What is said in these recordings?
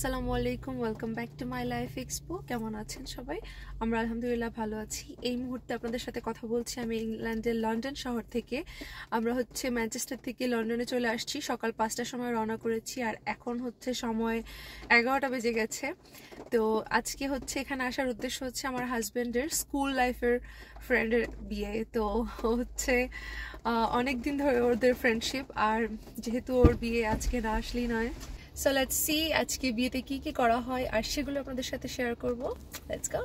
আসসালামু আলাইকুম, welcome back to my life expo. কেমন আছেন সবাই? আমরা আলহামদুলিল্লাহ ভালো আছি। এই মুহূর্তে আপনাদের সাথে কথা বলছি আমি ইংল্যান্ডের লন্ডন শহর থেকে। আমরা ম্যানচেস্টার থেকে লন্ডনে চলে আসছি। সকাল 5টার সময় রওনা করেছি আর এখন সময় 11টা বেজে গেছে। তো আজকে এখানে আসার উদ্দেশ্য আমার হাজব্যান্ডের স্কুল লাইফের ফ্রেন্ডের বিয়ে। তো অনেক দিন ধরে ওদের ফ্রেন্ডশিপ, আর যেহেতু ওর বিয়ে আজকে না আসলেই নয়। সো লেটস সি আজকে বিয়েতে কি কি করা হয় আর সেগুলো আপনাদের সাথে শেয়ার করব। Let's go.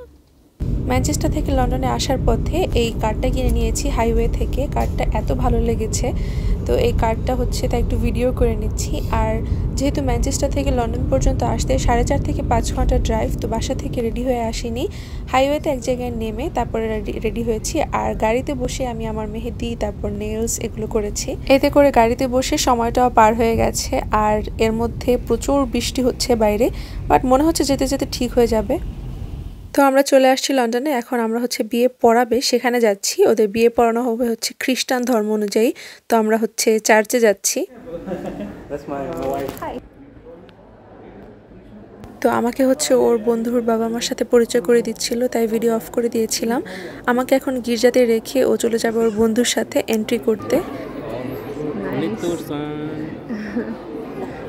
ম্যানচেস্টার থেকে লন্ডনে আসার পথে এই কার্ডটা কিনে নিয়েছি হাইওয়ে থেকে। কার্ডটা এত ভালো লেগেছে, তো এই কার্ডটা তাই একটু ভিডিও করে নিচ্ছি। আর যেহেতু ম্যানচেস্টার থেকে লন্ডন পর্যন্ত আসতে 4.5 থেকে 5 ঘন্টা ড্রাইভ, তো বাসা থেকে রেডি হয়ে আসিনি, হাইওয়েতে এক জায়গায় নেমে তারপরে রেডি হয়েছি। আর গাড়িতে বসে আমি আমার মেহেদি, তারপর নেলস এগুলো করেছি। এতে করে গাড়িতে বসে সময়টাও পার হয়ে গেছে। আর এর মধ্যে প্রচুর বৃষ্টি হচ্ছে বাইরে, বাট মনে হচ্ছে যেতে যেতে ঠিক হয়ে যাবে। তো আমরা চলে আসছি লন্ডনে। এখন আমরা বিয়ে পড়াবে সেখানে যাচ্ছি। ওদের বিয়ে পড়ানো হবে খ্রিস্টান ধর্ম অনুযায়ী। তো আমরা চার্চে যাচ্ছি। তো আমাকে ওর বন্ধুর বাবা মার সাথে পরিচয় করে দিচ্ছিল, তাই ভিডিও অফ করে দিয়েছিলাম। আমাকে এখন গির্জাতে রেখে ও চলে যাবে ওর বন্ধুর সাথে এন্ট্রি করতে।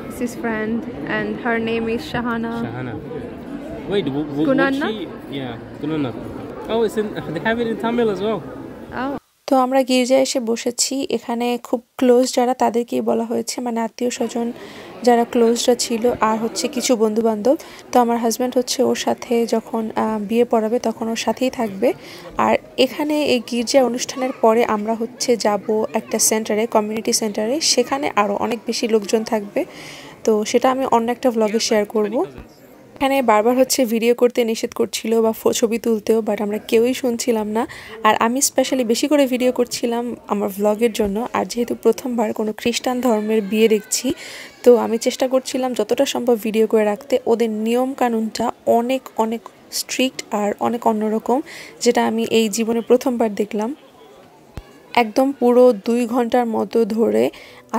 This is friend and her name is Shahana. Wait, Gunanna? Yeah, Gunanna. Oh, they have it in Tamil as well. Oh. তো আমরা গির্জায় এসে বসেছি। এখানে খুব ক্লোজ যারা তাদেরকেই বলা হয়েছে, মানে আত্মীয় স্বজন যারা ক্লোজরা ছিল, আর কিছু বন্ধু বান্ধব। তো আমার হাজব্যান্ড ওর সাথে যখন বিয়ে পড়াবে তখন ওর সাথেই থাকবে। আর এখানে এই গির্জা অনুষ্ঠানের পরে আমরা যাব একটা সেন্টারে, কমিউনিটি সেন্টারে। সেখানে আরও অনেক বেশি লোকজন থাকবে, তো সেটা আমি অন্য একটা ভ্লগে শেয়ার করব। এখানে বারবার ভিডিও করতে নিষেধ করছিল বা ছবি তুলতেও, বাট আমরা কেউই শুনছিলাম না। আর আমি স্পেশালি বেশি করে ভিডিও করছিলাম আমার ভ্লগের জন্য। আর যেহেতু প্রথমবার কোনো খ্রিস্টান ধর্মের বিয়ে দেখছি, তো আমি চেষ্টা করছিলাম যতটা সম্ভব ভিডিও করে রাখতে। ওদের নিয়ম কানুনটা অনেক অনেক স্ট্রিক্ট আর অনেক অন্যরকম, যেটা আমি এই জীবনে প্রথমবার দেখলাম। একদম পুরো 2 ঘন্টার মতো ধরে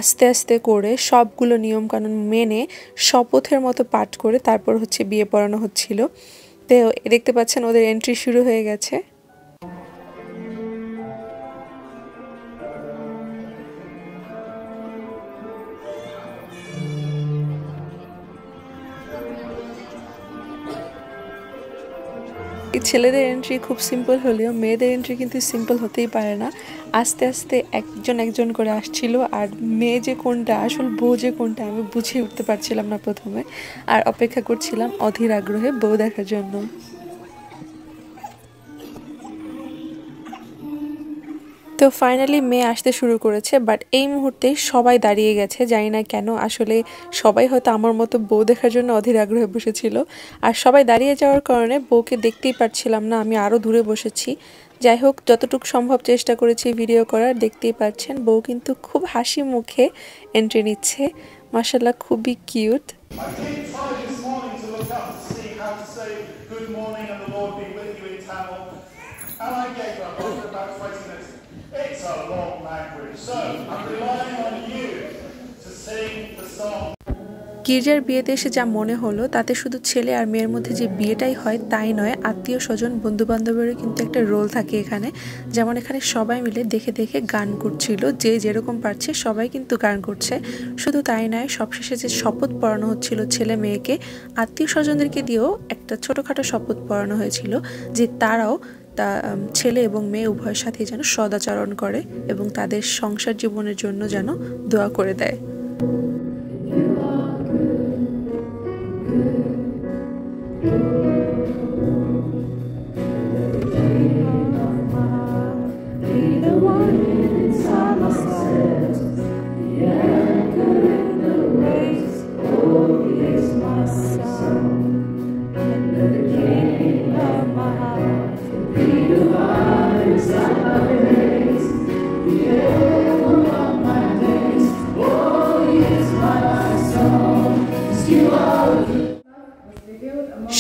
আস্তে আস্তে করে সবগুলো নিয়মকানুন মেনে শপথের মতো পাঠ করে তারপর বিয়ে পড়ানো হচ্ছিল। তো দেখতে পাচ্ছেন ওদের এন্ট্রি শুরু হয়ে গেছে। ছেলেদের এন্ট্রি খুব সিম্পল হলেও মেয়েদের এন্ট্রি কিন্তু সিম্পল হতেই পারে না। আস্তে আস্তে একজন একজন করে আসছিল, আর মেয়ে যে কোনটা আসল বউ যে কোনটা আমি বুঝে উঠতে পারছিলাম না প্রথমে। আর অপেক্ষা করছিলাম অধীর আগ্রহে বউ দেখার জন্য। তো ফাইনালি মেয়ে আসতে শুরু করেছে, বাট এই মুহূর্তে সবাই দাঁড়িয়ে গেছে। জানি না কেন, আসলে সবাই হয়তো আমার মতো বউ দেখার জন্য অধীর আগ্রহে বসেছিল। আর সবাই দাঁড়িয়ে যাওয়ার কারণে বউকে দেখতেই পাচ্ছিলাম না, আমি আরও দূরে বসেছি। যাই হোক, যতটুকু সম্ভব চেষ্টা করেছি ভিডিও করার। দেখতেই পাচ্ছেন বউ কিন্তু খুব হাসি মুখে এন্ট্রি নিচ্ছে। মাশাআল্লাহ, খুবই cute. It's a long language, so I'm relying on you to sing the song. গির্জার বিয়েতে এসে যা মনে হলো, তাতে শুধু ছেলে আর মেয়ের মধ্যে যে বিয়েটাই হয় তাই নয়, আত্মীয় স্বজন বন্ধু বান্ধবেরও কিন্তু একটা রোল থাকে এখানে। যেমন এখানে সবাই মিলে দেখে দেখে গান করছিল, যে যেরকম পারছে সবাই কিন্তু গান করছে। শুধু তাই নয়, সবশেষে যে শপথ পড়ানো হচ্ছিল ছেলে মেয়েকে, আত্মীয় স্বজনদেরকে দিয়েও একটা ছোটোখাটো শপথ পড়ানো হয়েছিল যে তারাও ছেলে এবং মেয়ে উভয়ের সাথে যেন সদাচরণ করে এবং তাদের সংসার জীবনের জন্য যেন দোয়া করে দেয়।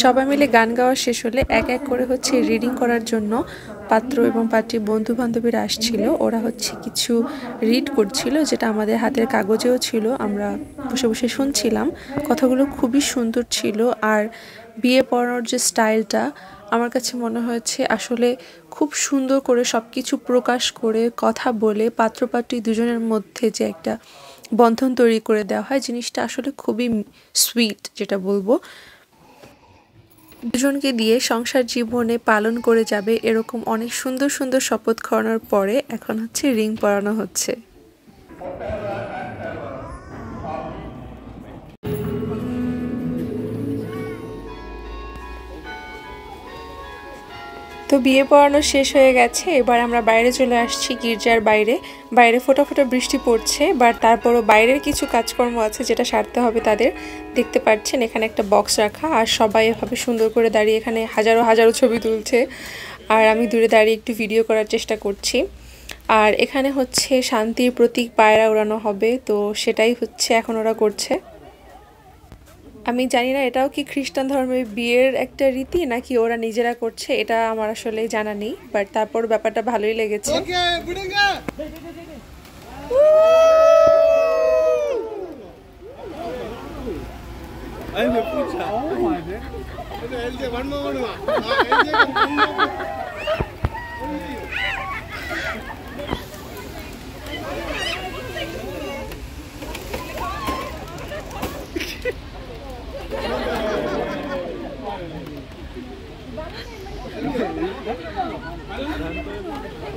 সবাই মিলে গান গাওয়া শেষ হলে এক এক করে রিডিং করার জন্য পাত্র এবং পাত্রীর বন্ধু বান্ধবীরা আসছিল, ওরা হচ্ছে কিছু রিড করছিল যেটা আমাদের হাতের কাগজেও ছিল। আমরা বসে বসে শুনছিলাম, কথাগুলো খুবই সুন্দর ছিল। আর বিয়ে পড়ানোর যে স্টাইলটা আমার কাছে মনে হয়েছে আসলে খুব সুন্দর করে সব কিছু প্রকাশ করে কথা বলে পাত্রপাত্রী দুজনের মধ্যে যে একটা বন্ধন তৈরি করে দেওয়া হয়, জিনিসটা আসলে খুবই সুইট যেটা বলবো। দুজনকে দিয়ে সংসার জীবনে পালন করে যাবে এরকম অনেক সুন্দর সুন্দর শপথ খাওয়ানোর পরে এখন হচ্ছে রিং পরানো হচ্ছে। তো বিয়ে পড়ানো শেষ হয়ে গেছে, এবার আমরা বাইরে চলে আসছি গির্জার বাইরে। বাইরে ফোঁটা ফোঁটা বৃষ্টি পড়ছে, বাট তারপরও বাইরের কিছু কাজকর্ম আছে যেটা সারতে হবে তাদের। দেখতে পাচ্ছেন এখানে একটা বক্স রাখা, আর সবাই এভাবে সুন্দর করে দাঁড়িয়ে এখানে হাজারো হাজারো ছবি তুলছে, আর আমি দূরে দাঁড়িয়ে একটু ভিডিও করার চেষ্টা করছি। আর এখানে হচ্ছে শান্তির প্রতীক পায়রা উড়ানো হবে, তো সেটাই হচ্ছে এখন ওরা করছে। আমি জানি না এটাও কি খ্রিস্টান ধর্মের বিয়ের একটা রীতি নাকি ওরা নিজেরা করছে, এটা আমার আসলে জানা নেই, বাট তারপর ব্যাপারটা ভালোই লেগেছে।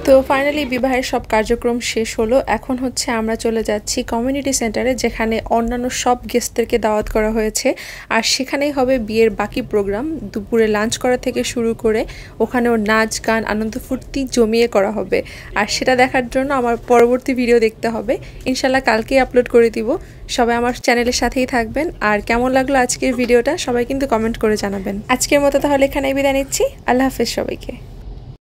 তো ফাইনালি বিবাহের সব কার্যক্রম শেষ হলো। এখন হচ্ছে আমরা চলে যাচ্ছি কমিউনিটি সেন্টারে, যেখানে অন্যান্য সব গেস্টদেরকে দাওয়াত করা হয়েছে, আর সেখানেই হবে বিয়ের বাকি প্রোগ্রাম। দুপুরে লাঞ্চ করা থেকে শুরু করে ওখানেও নাচ গান আনন্দ ফুর্তি জমিয়ে করা হবে। আর সেটা দেখার জন্য আমার পরবর্তী ভিডিও দেখতে হবে, ইনশাল্লাহ কালকেই আপলোড করে দিব। সবাই আমার চ্যানেলের সাথেই থাকবেন। আর কেমন লাগলো আজকের ভিডিওটা সবাই কিন্তু কমেন্ট করে জানাবেন। আজকের মতো তাহলে এখানেই বিদায় নিচ্ছি। আল্লাহ হাফেজ সবাইকে।